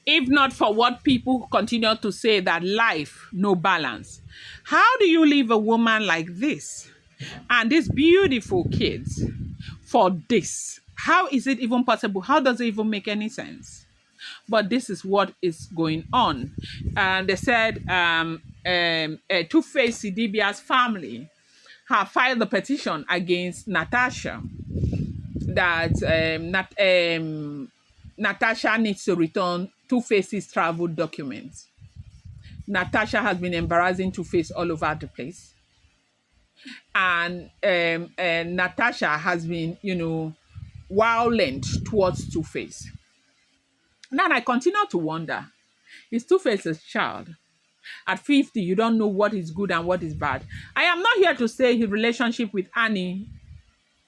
if not for what people continue to say that life, no balance. How do you leave a woman like this and these beautiful kids for this? How is it even possible? How does it even make any sense? But this is what is going on. And they said Tuface Sidibia's family have filed a petition against Natasha that Natasha needs to return Tuface's travel documents. Natasha has been embarrassing Tuface all over the place. And Natasha has been, violent towards Tuface. Now I continue to wonder, is Tuface a child? At 50, you don't know what is good and what is bad. I am not here to say his relationship with Annie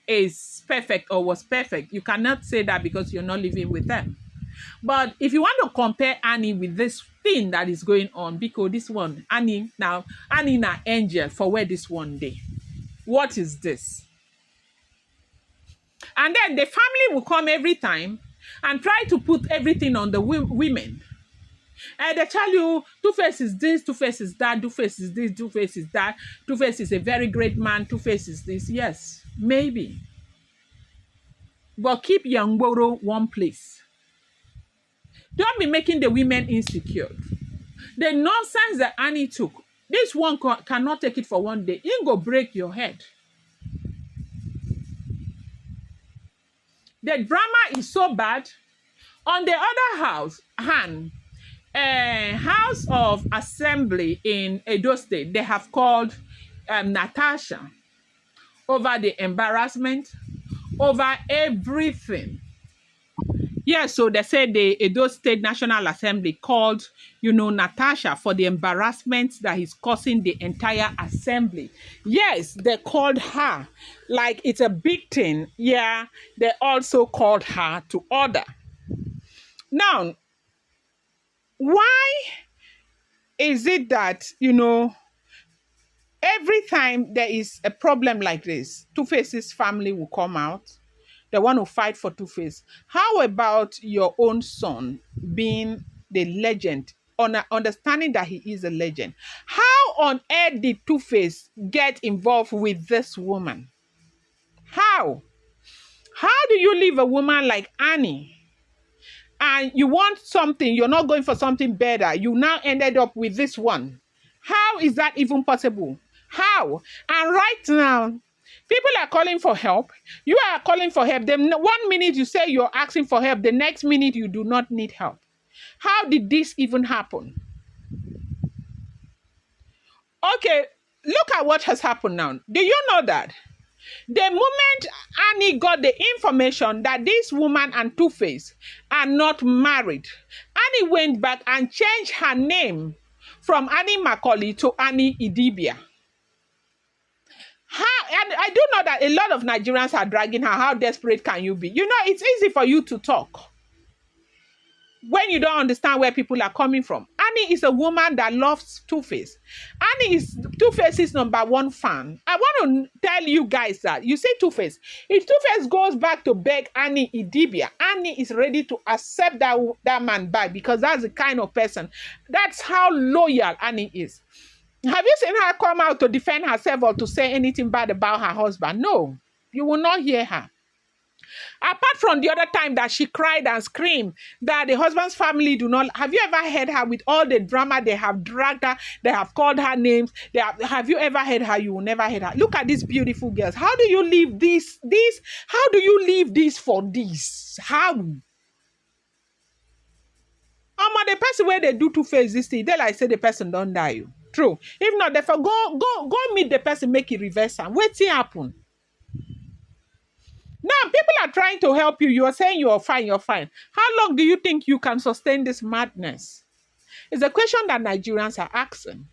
is perfect or was perfect. You cannot say that because you're not living with them. But if you want to compare Annie with this thing that is going on, because this one, Annie na angel for where this one day. What is this? And then the family will come every time and try to put everything on the women. And they tell you, Tuface is this, Tuface is that, Tuface is this, Tuface is that, Tuface is a very great man, Tuface is this. Yes, maybe. But keep Yangboro one place. Don't be making the women insecure. The nonsense that Annie took, this one cannot take it for one day. It go break your head. The drama is so bad. On the other hand, House of Assembly in Edo State, they have called Natasha over the embarrassment, over everything. Yeah, so they said the Edo State National Assembly called, Natasha for the embarrassment that is causing the entire assembly. Yes, they called her like it's a big thing. Yeah, they also called her to order. Now, why is it that, every time there is a problem like this, Tuface's family will come out? They want to fight for Tuface. How about your own son being the legend, understanding that he is a legend? How on earth did Tuface get involved with this woman? How? How do you leave a woman like Annie? And you want something, you're not going for something better. You now ended up with this one. How is that even possible? How? And right now, people are calling for help. You are calling for help. Then 1 minute you say you're asking for help. The next minute you do not need help. How did this even happen? Okay, look at what has happened now. Do you know that? The moment Annie got the information that this woman and Tuface are not married, Annie went back and changed her name from Annie Macaulay to Annie Idibia. And I do know that a lot of Nigerians are dragging her. How desperate can you be? It's easy for you to talk when you don't understand where people are coming from. Annie is a woman that loves Tuface. Annie is Tuface's #1 fan. I want to tell you guys that, you see Tuface, if Tuface goes back to beg Annie Idibia, Annie is ready to accept that man back, because that's the kind of person, that's how loyal Annie is. Have you seen her come out to defend herself or to say anything bad about her husband? No, you will not hear her. Apart from the other time that she cried and screamed that the husband's family do not. Have you ever heard her with all the drama? They have dragged her. They have called her names. Have you ever heard her? You will never hear her. Look at these beautiful girls. How do you leave this? How do you leave this for this? How? The person where they do Tuface this thing, they like say the person don't die. True. If not, therefore go meet the person, make it reverse and wait till happen. Now, people are trying to help you. You are saying you're fine, you're fine. How long do you think you can sustain this madness? It's a question that Nigerians are asking.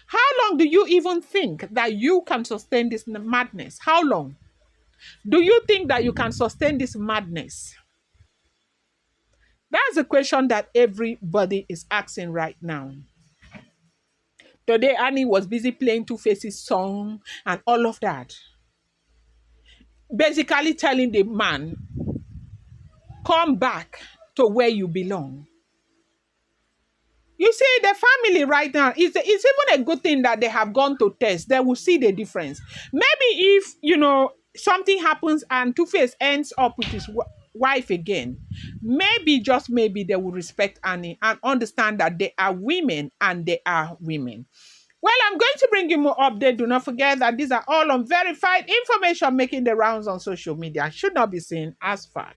How long do you even think that you can sustain this madness? How long? Do you think that you can sustain this madness? That's a question that everybody is asking right now. Today, Annie was busy playing Tuface's song and all of that. Basically telling the man, come back to where you belong. You see, the family right now, it's even a good thing that they have gone to test. They will see the difference. Maybe if, something happens and Two-Face ends up with his wife again, maybe, just maybe, they will respect Annie and understand that they are women and they are women. Well, I'm going to bring you more update. Do not forget that these are all unverified information making the rounds on social media. Should not be seen as fact.